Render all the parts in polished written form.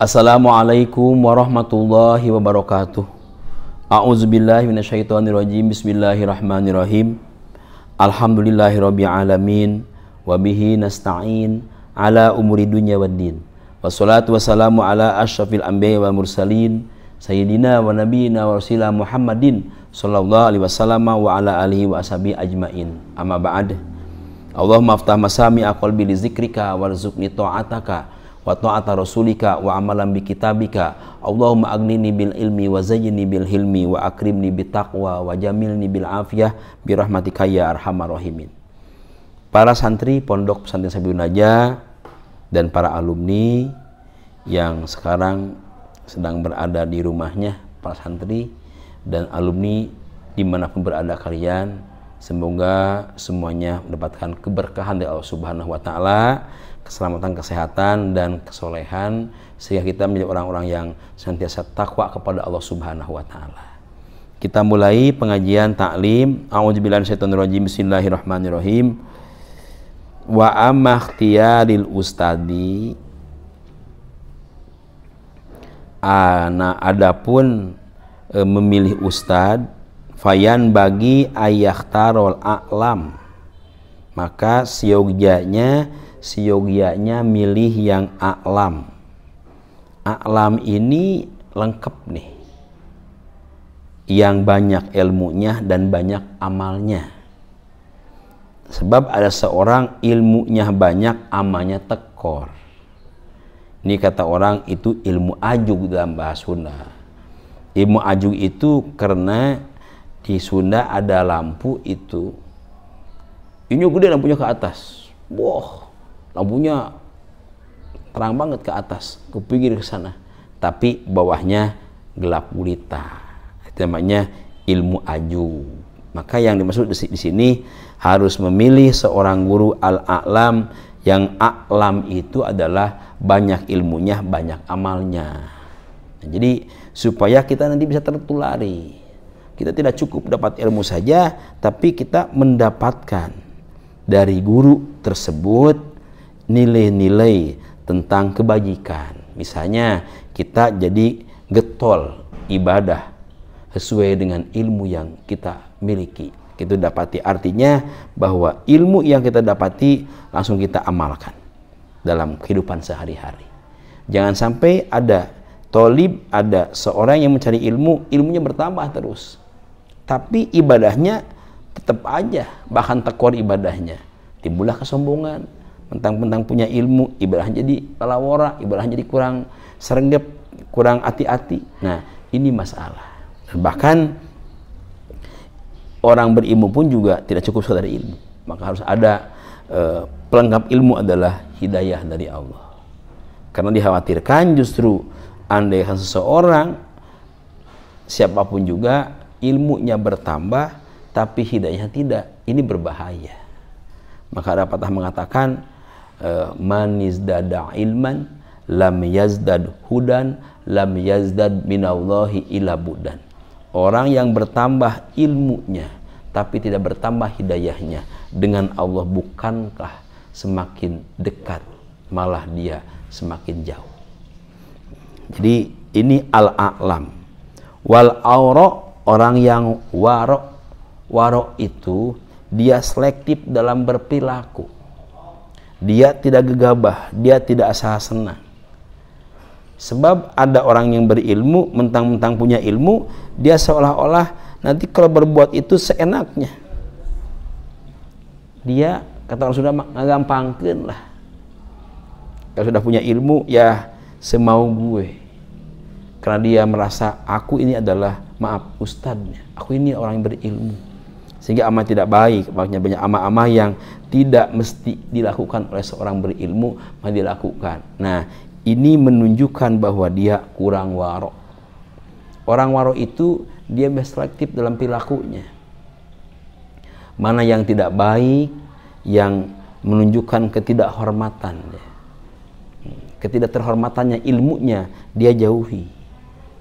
Assalamualaikum warahmatullahi wabarakatuh. A'udzubillahi minasyaitonirrajim. Bismillahirrahmanirrahim. Alhamdulillahirabbil alamin wa bihi nasta'in ala umuri dunya waddin. Wassalatu wassalamu ala asyrafil anbiya'i wal mursalin sayyidina wa nabiyina wa rasulina Muhammadin sallallahu alaihi wasallam wa ala alihi wa ashabihi ajmain. Amma ba'd. Allahumma aftah masami qalbi li zikrika warzuqni ta'ataka wa ta'ata rasulika wa amalan bi kitabika. Allahumma agnini bil ilmi wa zayyini bil hilmi wa akrimni bit taqwa wa jamilni bil afiyah bi rahmatika ya arhamar rahimin. Para santri Pondok Pesantren Sabilun Najah dan para alumni yang sekarang sedang berada di rumahnya, para santri dan alumni dimanapun berada kalian, semoga semuanya mendapatkan keberkahan dari Allah Subhanahu wa Ta'ala, keselamatan, kesehatan, dan kesolehan, sehingga kita menjadi orang-orang yang senantiasa takwa kepada Allah Subhanahu wa Ta'ala. Kita mulai pengajian taklim. A'udzubillahi minasyaitonirrajim. Bismillahirrahmanirrahim. Wa amma ikhtiyaril ustadi, adapun memilih ustad, fayan bagi ayahtarol a'lam, maka siogyanya milih yang a'lam. A'lam ini lengkap nih, yang banyak ilmunya dan banyak amalnya. Sebab ada seorang ilmunya banyak, amalnya tekor. Ini kata orang itu ilmu ajug dalam bahasa Sunda. Ilmu ajug itu karena di Sunda ada lampu itu, ini gede lampunya ke atas, wah lampunya terang banget ke atas, ke pinggir ke sana, tapi bawahnya gelap gulita. Itu namanya ilmu ajug. Maka yang dimaksud di sini harus memilih seorang guru al-a'lam, yang a'lam itu adalah banyak ilmunya, banyak amalnya. Nah, jadi supaya kita nanti bisa tertulari. Kita tidak cukup dapat ilmu saja, tapi kita mendapatkan dari guru tersebut nilai-nilai tentang kebajikan. Misalnya kita jadi getol ibadah sesuai dengan ilmu yang kita miliki. Kita dapati, artinya bahwa ilmu yang kita dapati langsung kita amalkan dalam kehidupan sehari-hari. Jangan sampai ada tolib, ada seorang yang mencari ilmu, ilmunya bertambah terus, tapi ibadahnya tetap aja, bahkan tekor ibadahnya. Timbullah kesombongan, mentang-mentang punya ilmu, ibadahnya jadi lalawara, ibadahnya jadi kurang serenggep, kurang hati-hati. Nah, ini masalah. Bahkan orang berilmu pun juga tidak cukup sekadar ilmu, maka harus ada pelengkap ilmu adalah hidayah dari Allah. Karena dikhawatirkan justru andai seseorang siapapun juga ilmunya bertambah tapi hidayahnya tidak, ini berbahaya. Maka ada patah mengatakan man izdada ilman lam yazdad hudan lam yazdad minallahi ila budan. Orang yang bertambah ilmunya tapi tidak bertambah hidayahnya, dengan Allah bukankah semakin dekat, malah dia semakin jauh. Jadi ini al-a'lam. Wal aura, orang yang waro itu dia selektif dalam berperilaku. Dia tidak gegabah, dia tidak asal senang. Sebab ada orang yang berilmu, mentang-mentang punya ilmu, dia seolah-olah nanti kalau berbuat itu seenaknya. Dia, kata orang sudah ngagampangkeun lah. Kalau sudah punya ilmu, ya semau gue. Karena dia merasa, aku ini adalah, maaf, ustadznya. Aku ini orang yang berilmu. Sehingga amal tidak baik. Makanya banyak amal-amal yang tidak mesti dilakukan oleh seorang berilmu, malah dilakukan. Nah, ini menunjukkan bahwa dia kurang waro. Orang waro itu dia selektif dalam perilakunya. Mana yang tidak baik, yang menunjukkan ketidakhormatan, ketidakterhormatannya, ilmunya dia jauhi.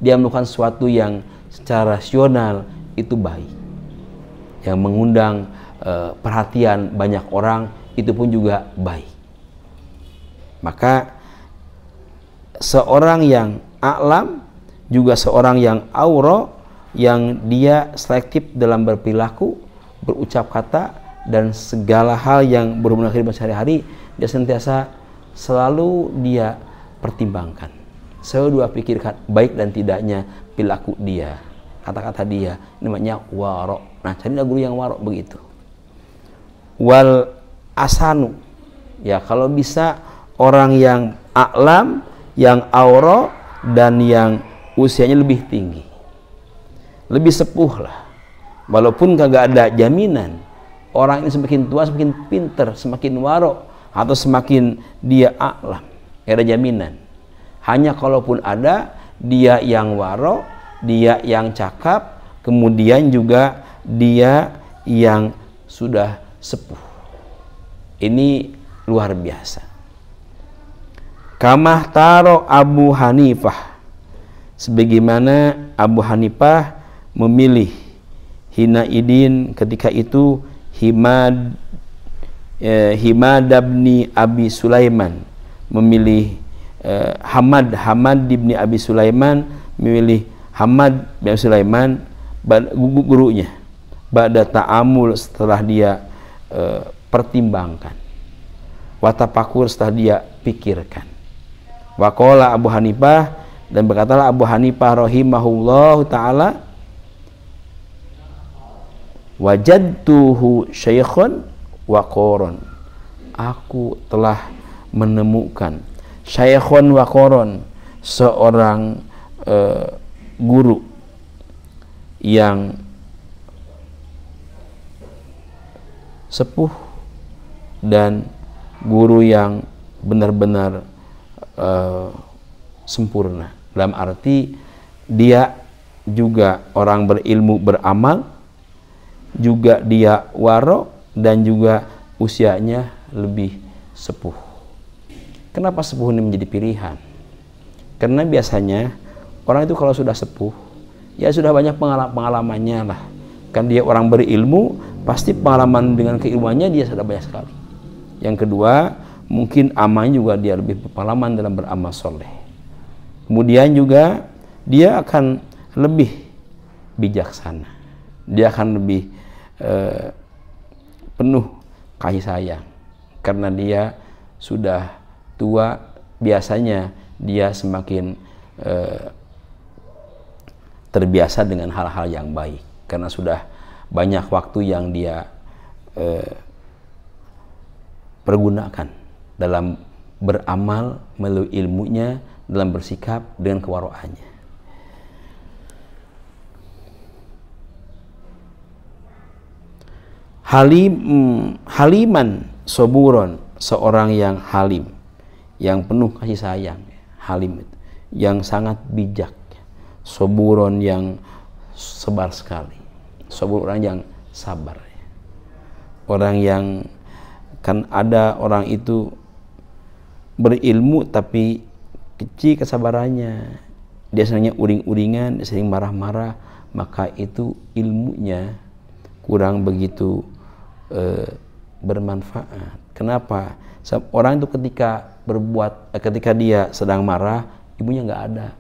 Dia melakukan sesuatu yang secara rasional itu baik, yang mengundang perhatian banyak orang, itu pun juga baik. Maka seorang yang a'lam, juga seorang yang aura, yang dia selektif dalam berperilaku, berucap kata, dan segala hal yang berhubungan dengan kehidupan sehari-hari, dia senantiasa selalu dia pertimbangkan, selalu dia pikirkan baik dan tidaknya perilaku dia, kata-kata dia. Namanya waro. Nah, carilah guru yang waro begitu. Wal asanu, ya kalau bisa orang yang a'lam, yang aura, dan yang usianya lebih tinggi, lebih sepuh lah. Walaupun kagak ada jaminan orang ini semakin tua semakin pinter, semakin waro, atau semakin dia a'lam, gak ada jaminan. Hanya kalaupun ada, dia yang waro, dia yang cakap, kemudian juga dia yang sudah sepuh. Ini luar biasa. Kamah taro Abu Hanifah, sebagaimana Abu Hanifah memilih Hinaidin ketika itu Himad bin Abi Sulaiman, memilih Hamad bin Abi Sulaiman, memilih Hamad bin Abi Sulaiman gurunya. Ba'da ta'amul, setelah dia pertimbangkan, watapakur, setelah dia pikirkan. Waqala Abu Hanifah, dan berkatalah Abu Hanifah rahimahullahu ta'ala, wajadtuhu syaikhan wa qoron, aku telah menemukan syaikhan wa qoron, seorang guru yang sepuh dan guru yang benar-benar sempurna. Dalam arti dia juga orang berilmu beramal, juga dia waro, dan juga usianya lebih sepuh. Kenapa sepuh ini menjadi pilihan? Karena biasanya orang itu kalau sudah sepuh, ya sudah banyak pengalamannya lah. Kan dia orang berilmu, pasti pengalaman dengan keilmuannya dia sudah banyak sekali. Yang kedua, mungkin amalnya juga dia lebih berpengalaman dalam beramal soleh. Kemudian juga dia akan lebih bijaksana, dia akan lebih penuh kasih sayang, karena dia sudah tua. Biasanya dia semakin terbiasa dengan hal-hal yang baik, karena sudah banyak waktu yang dia pergunakan dalam beramal melalui ilmunya, dalam bersikap dengan kewaroannya. Haliman soburon, seorang yang halim, yang penuh kasih sayang. Halim itu yang sangat bijak. Soburon yang sabar sekali. Sobur, orang yang sabar. Orang yang, kan ada orang itu berilmu tapi kecil kesabarannya, dia seringnya uring-uringan, dia sering marah-marah, maka itu ilmunya kurang begitu bermanfaat. Kenapa? Orang itu ketika dia sedang marah, ibunya nggak ada.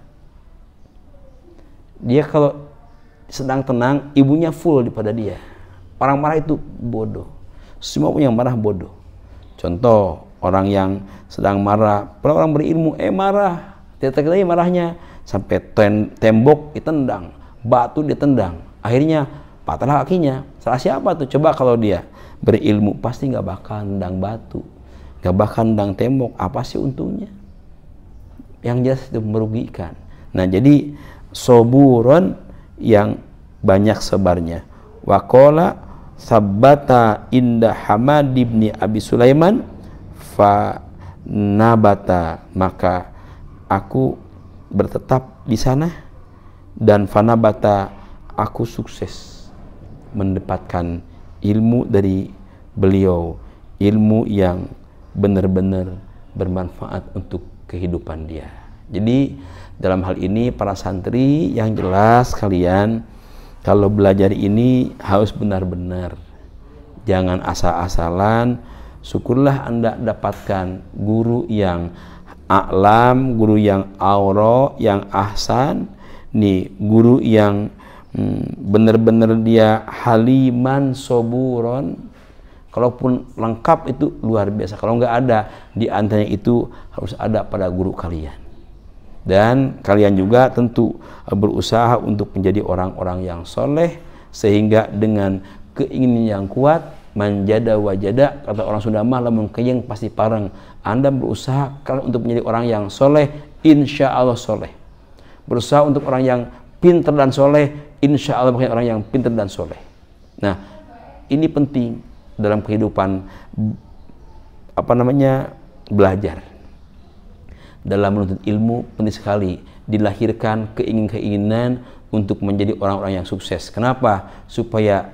Dia kalau sedang tenang, ibunya full daripada dia. Orang marah itu bodoh. Semua yang marah bodoh. Contoh, orang yang sedang marah, orang berilmu marah, tidak lagi marahnya, sampai tembok ditendang, batu ditendang, akhirnya patahlah kakinya. Salah siapa tuh? Coba kalau dia berilmu, pasti nggak bakal nendang batu, nggak bakal nendang tembok. Apa sih untungnya? Yang jelas itu merugikan. Nah, jadi soburon yang banyak sabarnya. Waqala sabbata inda Hamad bin Abi Sulaiman fa nabata, maka aku bertetap di sana, dan fanabata, aku sukses mendapatkan ilmu dari beliau, ilmu yang benar-benar bermanfaat untuk kehidupan dia. Jadi dalam hal ini para santri yang jelas kalian kalau belajar ini harus benar-benar, jangan asal-asalan. Syukurlah Anda dapatkan guru yang a'lam, guru yang aura, yang ahsan, nih guru yang benar-benar dia haliman soburon. Kalaupun lengkap itu luar biasa. Kalau nggak ada di antaranya itu harus ada pada guru kalian. Dan kalian juga tentu berusaha untuk menjadi orang-orang yang soleh, sehingga dengan keinginan yang kuat, manjada wajada, kata orang Sunda mah lamun keyeng pasti pareng. Anda berusaha untuk menjadi orang yang soleh, insya Allah soleh. Berusaha untuk orang yang pintar dan soleh, insya Allah menjadi orang yang pintar dan soleh. Nah, ini penting dalam kehidupan belajar. Dalam menuntut ilmu penting sekali dilahirkan keinginan untuk menjadi orang-orang yang sukses. Kenapa? Supaya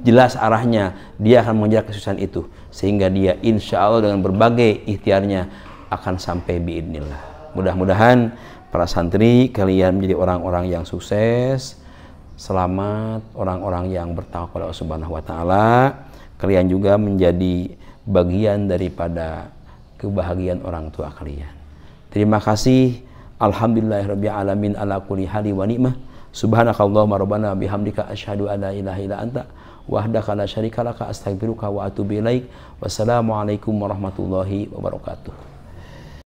jelas arahnya, dia akan mengejar kesuksesan itu, sehingga dia insya Allah dengan berbagai ikhtiarnya akan sampai biidznillah. Mudah-mudahan para santri kalian menjadi orang-orang yang sukses, selamat, orang-orang yang bertakwa kepada Allah Subhanahu wa taala. Kalian juga menjadi bagian daripada kebahagiaan orang tua kalian. Terima kasih. Alhamdulillahirabbil alamin ala kulli hali wa ni'mah. Subhanakallahumma rabbana bihamdika asyhadu an la ilaha illa anta wahdaka la syarika laka astaghfiruka wa atubu ilaik. Wassalamualaikum warahmatullahi wabarakatuh.